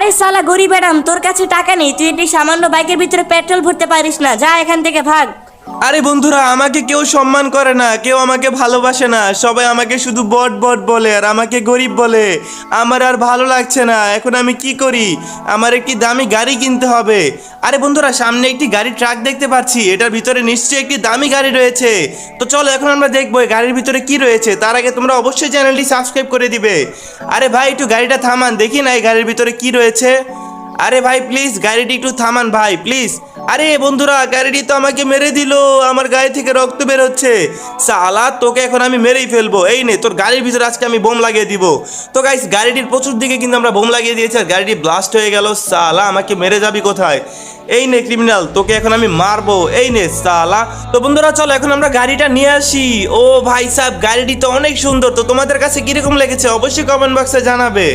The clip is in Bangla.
আরে শালা গরিব ম্যাডাম, তোর কাছে টাকা নেই, তুই একটি সামান্য বাইকের ভিতরে পেট্রোল ভরতে পারিস না, যা এখান থেকে ভাগ। আরে বন্ধুরা, আমাকে কেউ সম্মান করে না, কেউ আমাকে ভালোবাসে না, সবাই আমাকে শুধু বট বট বলে আর আমাকে গরিব বলে। আমার আর ভালো লাগছে না, এখন আমি কি করি? আমার একটি দামি গাড়ি কিনতে হবে। আরে বন্ধুরা, সামনে একটি গাড়ি ট্রাক দেখতে পাচ্ছি, এটার ভিতরে নিশ্চয়ই একটি দামি গাড়ি রয়েছে। তো চলো এখন আমরা দেখবো এই গাড়ির ভিতরে কি রয়েছে। তার আগে তোমরা অবশ্যই চ্যানেলটি সাবস্ক্রাইব করে দিবে। আরে ভাই, একটু গাড়িটা থামান, দেখি না এই গাড়ির ভিতরে কি রয়েছে। আরে ভাই প্লিজ গাড়িটি একটু থামান ভাই, প্লিজ। আরে বন্ধুরা, গাড়িটি তো আমাকে মেরে দিল, আমার গাড়ি থেকে রক্ত বের হচ্ছে। সালা, তোকে এখন আমি মেরেই ফেলবো। এই নে, তোর গাড়ির ভিতরে আজকে আমি বোম লাগিয়ে দিব। তো গাইস, গাড়িটির প্রচুর দিকে কিন্তু আমরা বোম লাগিয়ে দিয়েছি আর গাড়িটি ব্লাস্ট হয়ে গেল। সালা, আমাকে মেরে যাবি কোথায়? এই নে ক্রিমিনাল, তোকে এখন আমি মারবো। এই নে সালা। তো বন্ধুরা চলো এখন আমরা গাড়িটা নিয়ে আসি। ও ভাই সাহেব, গাড়িটি তো অনেক সুন্দর। তো তোমাদের কাছে কিরকম লেগেছে অবশ্যই কমেন্ট বক্সে জানাবে।